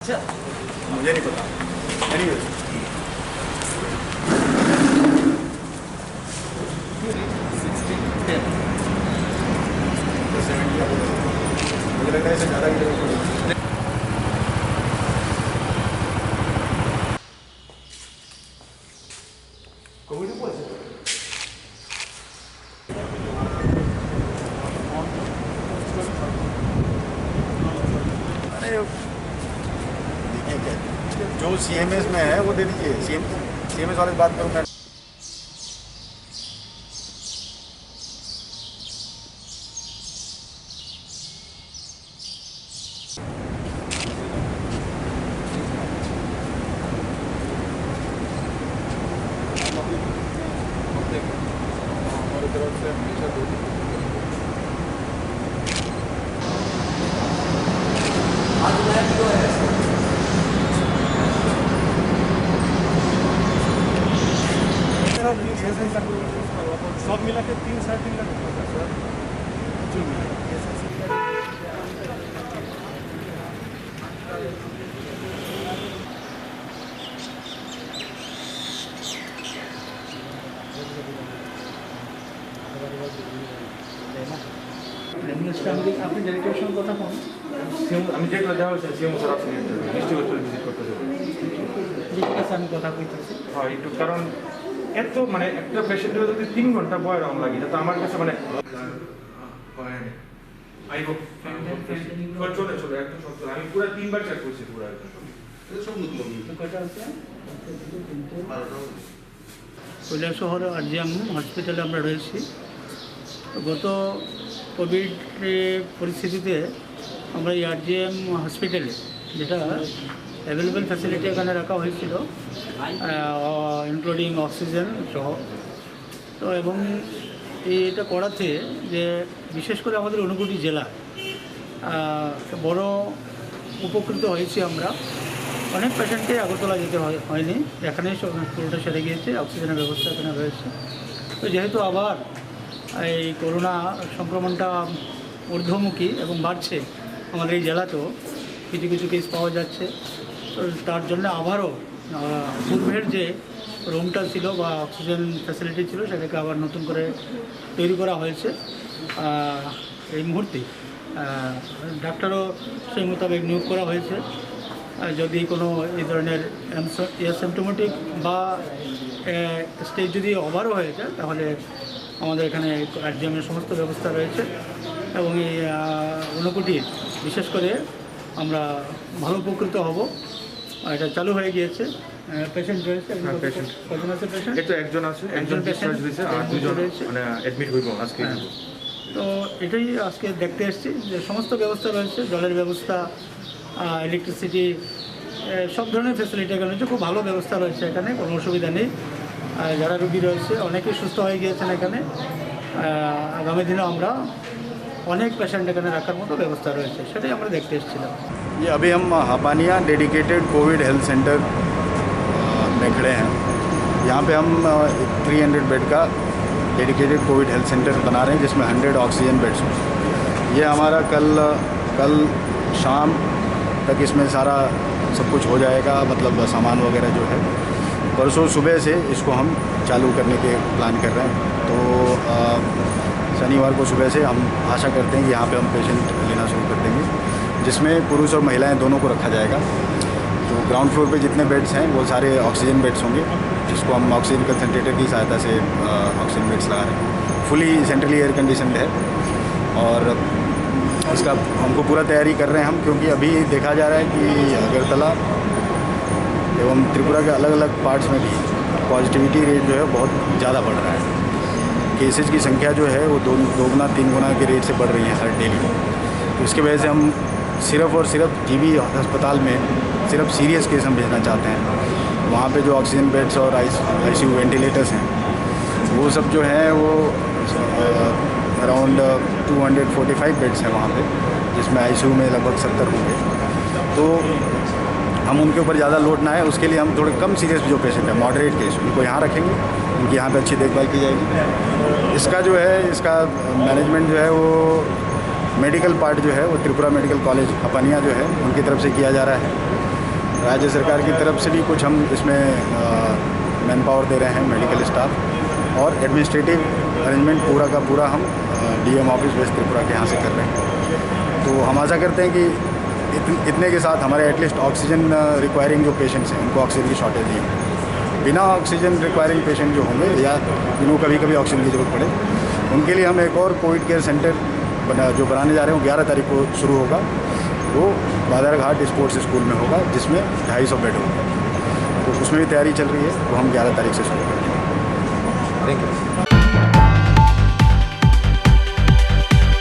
अच्छा, मुझे नहीं पता। एनीवेज, मुझे लगता है इससे ज़्यादा की जरूरत पड़ेगी। कोविड हुआ है? अरे देखिए क्या जो सीएमएस में है वो दे दीजिए। सीएमएस वाले से बात करूँ मैं। हमारी तरफ से हमेशा दो सब मिला के 3-3.5 लाख रुपये सर। আপনি ডিরেক্টরের সঙ্গে কথা বলুন। আমি যেগুলো দেওয়া হয়েছে সিএম স্যার আপনি ডিস্ট্রিক্ট ভিজিট করতে যাবেন। ঠিক আছে, আমি কথা কইতেছি। হ্যাঁ একটু কারণ এত মানে একটা পেশেন্টের যদি 3 ঘন্টা বয় রং লাগে তো আমার কাছে মানে আইবো চলে চলে একদম সব আমি পুরো 3বার চেক করছি পুরো একদম কয়টা আছে? কৈলাসহর আরজিএম হসপিটালে আমরা রয়েছি। গত কোভিড পরিস্থিতিতে আমরা এই আরজিএম হসপিটালে যেটা অ্যাভেলেবেল ফ্যাসিলিটি এখানে রাখা হয়েছিল, ইনক্লুডিং অক্সিজেন সহ। তো এবং এটা করাতে যে বিশেষ করে আমাদের ঊনকোটি জেলা বড় উপকৃত হয়েছি আমরা। অনেক পেশেন্টকে আগরতলা যেতে হয়নি, এখানেই পুরোটা সেরে গিয়েছে, অক্সিজেনের ব্যবস্থা এখানে রয়েছে। তো যেহেতু আবার এই করোনা সংক্রমণটা ঊর্ধ্বমুখী এবং বাড়ছে আমাদের এই জেলাতেও, কিছু কিছু কেস পাওয়া যাচ্ছে। তো তার জন্য আবারও পূর্বের যে রুমটা ছিল বা অক্সিজেন ফ্যাসিলিটি ছিল সেটাকে আবার নতুন করে তৈরি করা হয়েছে। এই মুহূর্তে ডাক্তারও সেই মোতাবেক নিয়োগ করা হয়েছে। যদি কোনো এই ধরনের অ্যাসিম্পটোমেটিক বা স্টেজ যদি ওভারও হয়ে যায় তাহলে আমাদের এখানে আরজিএমের সমস্ত ব্যবস্থা রয়েছে। এবং এই ঊনকোটির বিশেষ করে আমরা ভালো উপকৃত হব। এটা চালু হয়ে গিয়েছে। পেশেন্ট রয়েছে, কজন আছে পেশেন্ট? এটা একজন আছে, একজন ডিসচার্জ হয়েছে আর দুজন মানে অ্যাডমিট হইব আজকে। তো এটাই আজকে দেখতে এসেছি যে সমস্ত ব্যবস্থা রয়েছে, জলের ব্যবস্থা, ইলেকট্রিসিটি, সব ধরনের ফ্যাসিলিটি এখানে রয়েছে। খুব ভালো ব্যবস্থা রয়েছে এখানে, কোনো অসুবিধা নেই। যারা রুগী রয়েছে অনেকেই সুস্থ হয়ে গিয়েছেন এখানে। আগামী দিনে আমরা অনেক পেশেন্ট এখানে রাখার মতো ব্যবস্থা রয়েছে, সেটাই আমরা দেখতে এসেছিলাম। ये अभी हम हापानिया डेडिकेटेड कोविड हेल्थ सेंटर में खड़े हैं। यहाँ पे हम 300 बेड का डेडिकेटेड कोविड हेल्थ सेंटर बना रहे हैं जिसमें 100 ऑक्सीजन बेड्स हों। ये हमारा कल शाम तक इसमें सारा सब कुछ हो जाएगा, मतलब सामान वगैरह जो है। परसों सुबह से इसको हम चालू करने के प्लान कर रहे हैं। तो शनिवार को सुबह से हम आशा करते हैं कि यहाँ पे हम पेशेंट लेना शुरू कर देंगे, जिसमें पुरुष और महिलाएं दोनों को रखा जाएगा। तो ग्राउंड फ्लोर पे जितने बेड्स हैं वो सारे ऑक्सीजन बेड्स होंगे, जिसको हम ऑक्सीजन कंसनट्रेटर की सहायता से ऑक्सीजन बेड्स लगा रहे हैं। फुली सेंट्रली एयर कंडीशनड है और इसका हमको पूरा तैयारी कर रहे हैं हम, क्योंकि अभी देखा जा रहा है कि अगरतला एवं त्रिपुरा के अलग अलग पार्ट्स में भी पॉजिटिविटी रेट जो है बहुत ज़्यादा बढ़ रहा है। केसेज की संख्या जो है वो 2 गुना 3 गुना के रेट से बढ़ रही है हर डेली। तो इसकी वजह से हम सिर्फ़ और सिर्फ जीबी अस्पताल में सिर्फ सीरियस केस हम भेजना चाहते हैं। वहाँ पे जो ऑक्सीजन बेड्स और आईसीयू वेंटिलेटर्स हैं वो सब जो हैं वो अराउंड 245 बेड्स हैं वहाँ पे, जिसमें आईसीयू में लगभग 70 होंगे। तो हम उनके ऊपर ज़्यादा लोड ना है, उसके लिए हम थोड़े कम सीरियस जो पेशेंट है, मॉडरेट केस, उनको यहाँ रखेंगे, उनकी यहाँ पे अच्छी देखभाल की जाएगी। इसका जो है इसका मैनेजमेंट जो है वो मेडिकल पार्ट जो है वो त्रिपुरा मेडिकल कॉलेज हपानिया जो है उनकी तरफ से किया जा रहा है। राज्य सरकार की तरफ से भी कुछ हम इसमें मैन पावर दे रहे हैं, मेडिकल स्टाफ, और एडमिनिस्ट्रेटिव अरेंजमेंट पूरा का पूरा हम डीएम ऑफिस वेस्ट त्रिपुरा के यहाँ से कर रहे हैं। तो हम आशा करते हैं कि इतने के साथ हमारे एटलीस्ट ऑक्सीजन रिक्वायरिंग जो पेशेंट्स हैं उनको ऑक्सीजन की शॉर्टेज नहीं होगी। बिना ऑक्सीजन रिक्वायरिंग पेशेंट जो होंगे या जिनको कभी कभी ऑक्सीजन की ज़रूरत पड़े, उनके लिए हम एक और कोविड केयर सेंटर जो बनाने जा रहे हैं वो 11 तारीख को शुरू होगा। वो बादरघाट स्पोर्ट्स स्कूल में होगा, जिसमें 250 बेड होगा। तो उसमें भी तैयारी चल रही है, वो हम 11 तारीख से शुरू करेंगे। Thank you.